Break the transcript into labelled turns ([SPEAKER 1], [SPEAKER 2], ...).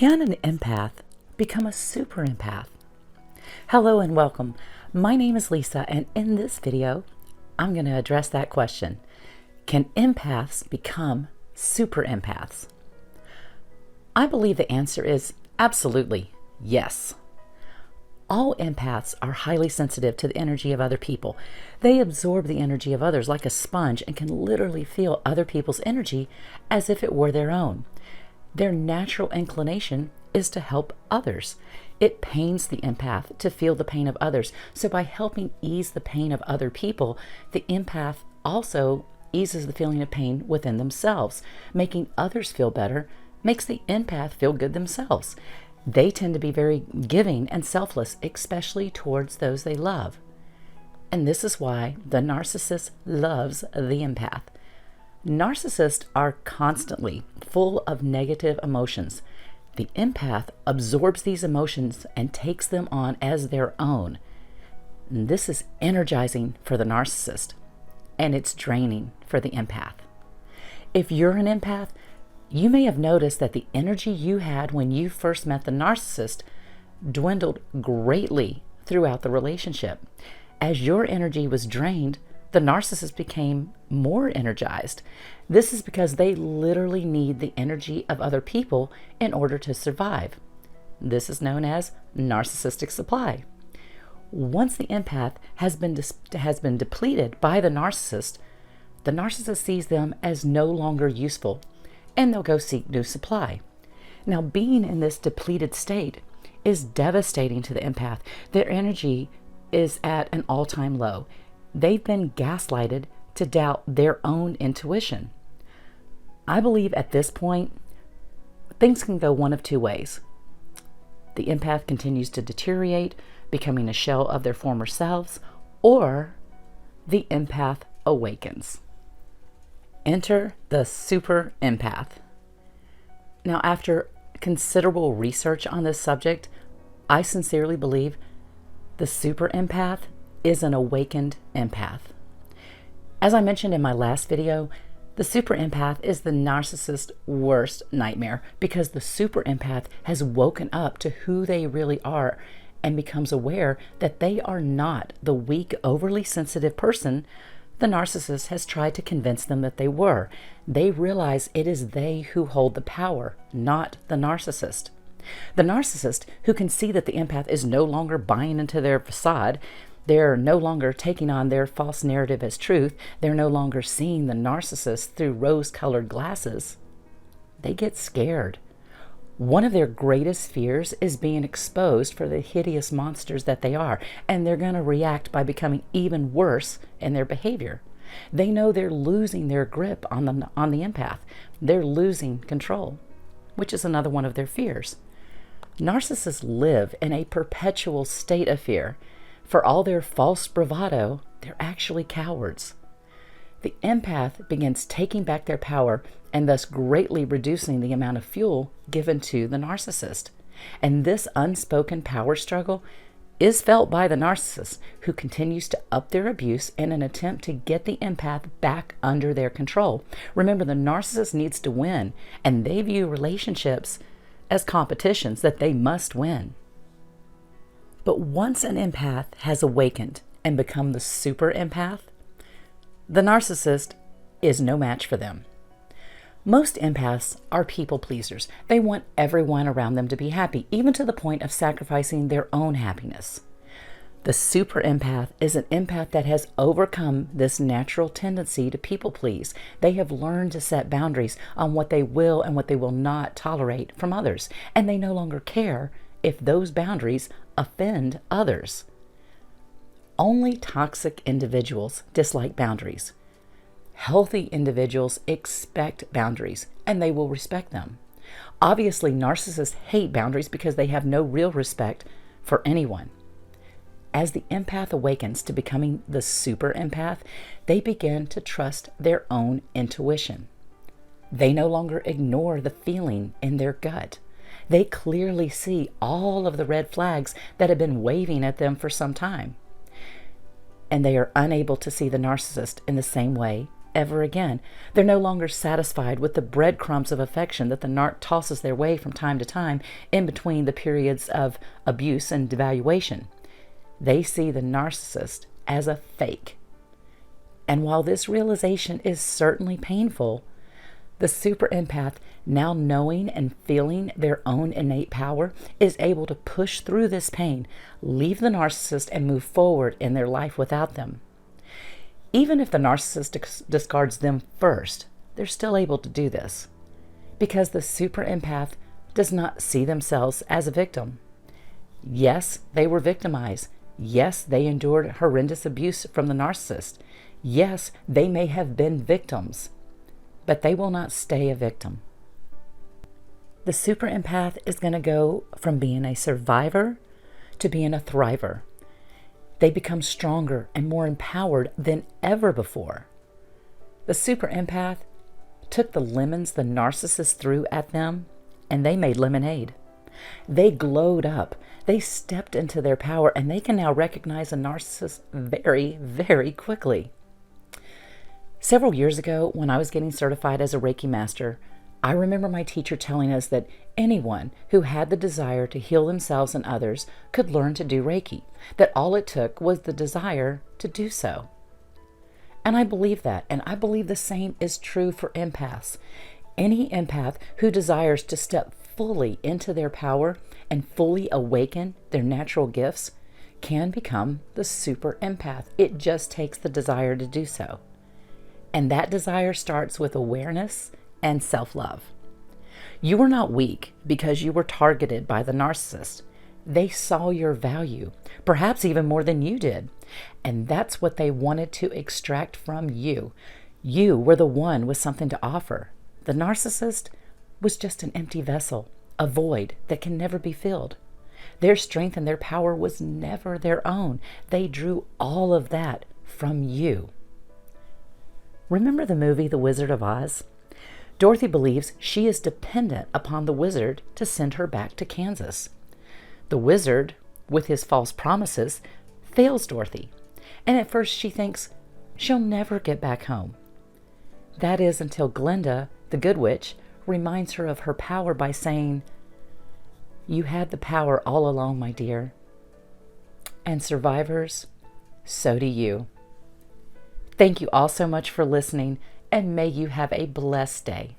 [SPEAKER 1] Can an empath become a super empath? Hello and welcome. My name is Lisa, and in this video, I'm going to address that question. Can empaths become super empaths? I believe the answer is absolutely yes. All empaths are highly sensitive to the energy of other people. They absorb the energy of others like a sponge and can literally feel other people's energy as if it were their own. Their natural inclination is to help others. It pains the empath to feel the pain of others. So by helping ease the pain of other people, the empath also eases the feeling of pain within themselves. Making others feel better makes the empath feel good themselves. They tend to be very giving and selfless, especially towards those they love. And this is why the narcissist loves the empath. Narcissists are constantly full of negative emotions. The empath absorbs these emotions and takes them on as their own. And this is energizing for the narcissist, and it's draining for the empath. If you're an empath, you may have noticed that the energy you had when you first met the narcissist dwindled greatly throughout the relationship. As your energy was drained, the narcissist became more energized. This is because they literally need the energy of other people in order to survive. This is known as narcissistic supply. Once the empath has been depleted by the narcissist sees them as no longer useful, and they'll go seek new supply. Now, being in this depleted state is devastating to the empath. Their energy is at an all-time low. They've been gaslighted to doubt their own intuition. I believe at this point, things can go one of two ways. The empath continues to deteriorate, becoming a shell of their former selves, or the empath awakens. Enter the super empath. Now, after considerable research on this subject, I sincerely believe the super empath is an awakened empath. As I mentioned in my last video, the super empath is the narcissist's worst nightmare because the super empath has woken up to who they really are and becomes aware that they are not the weak, overly sensitive person the narcissist has tried to convince them that they were. They realize it is they who hold the power, not the narcissist. The narcissist, who can see that the empath is no longer buying into their facade, they're no longer taking on their false narrative as truth, they're no longer seeing the narcissist through rose-colored glasses, they get scared. One of their greatest fears is being exposed for the hideous monsters that they are, and they're going to react by becoming even worse in their behavior. They know they're losing their grip on the empath. They're losing control, which is another one of their fears. Narcissists live in a perpetual state of fear. For all their false bravado, they're actually cowards. The empath begins taking back their power and thus greatly reducing the amount of fuel given to the narcissist. And this unspoken power struggle is felt by the narcissist, who continues to up their abuse in an attempt to get the empath back under their control. Remember, the narcissist needs to win, and they view relationships as competitions that they must win. But once an empath has awakened and become the super empath, the narcissist is no match for them. Most empaths are people pleasers. They want everyone around them to be happy, even to the point of sacrificing their own happiness. The super empath is an empath that has overcome this natural tendency to people please. They have learned to set boundaries on what they will and what they will not tolerate from others, and they no longer care if those boundaries offend others. Only toxic individuals dislike boundaries. Healthy individuals expect boundaries, and they will respect them. Obviously, narcissists hate boundaries because they have no real respect for anyone. As the empath awakens to becoming the super empath, they begin to trust their own intuition. They no longer ignore the feeling in their gut. They clearly see all of the red flags that have been waving at them for some time. And they are unable to see the narcissist in the same way ever again. They're no longer satisfied with the breadcrumbs of affection that the narc tosses their way from time to time in between the periods of abuse and devaluation. They see the narcissist as a fake. And while this realization is certainly painful, the super empath, now knowing and feeling their own innate power, is able to push through this pain, leave the narcissist, and move forward in their life without them. Even if the narcissist discards them first, they're still able to do this because the super empath does not see themselves as a victim. Yes, they were victimized. Yes, they endured horrendous abuse from the narcissist. Yes, they may have been victims, but they will not stay a victim. The super empath is going to go from being a survivor to being a thriver. They become stronger and more empowered than ever before. The super empath took the lemons the narcissist threw at them, and they made lemonade. They glowed up. They stepped into their power, and they can now recognize a narcissist very, very quickly. Several years ago, when I was getting certified as a Reiki master, I remember my teacher telling us that anyone who had the desire to heal themselves and others could learn to do Reiki, that all it took was the desire to do so. And I believe that, and I believe the same is true for empaths. Any empath who desires to step fully into their power and fully awaken their natural gifts can become the super empath. It just takes the desire to do so. And that desire starts with awareness and self-love. You were not weak because you were targeted by the narcissist. They saw your value, perhaps even more than you did. And that's what they wanted to extract from you. You were the one with something to offer. The narcissist was just an empty vessel, a void that can never be filled. Their strength and their power was never their own. They drew all of that from you. Remember the movie The Wizard of Oz? Dorothy believes she is dependent upon the wizard to send her back to Kansas. The wizard, with his false promises, fails Dorothy, and at first she thinks she'll never get back home. That is until Glinda, the good witch, reminds her of her power by saying, "You had the power all along, my dear. And survivors, so do you." Thank you all so much for listening, and may you have a blessed day.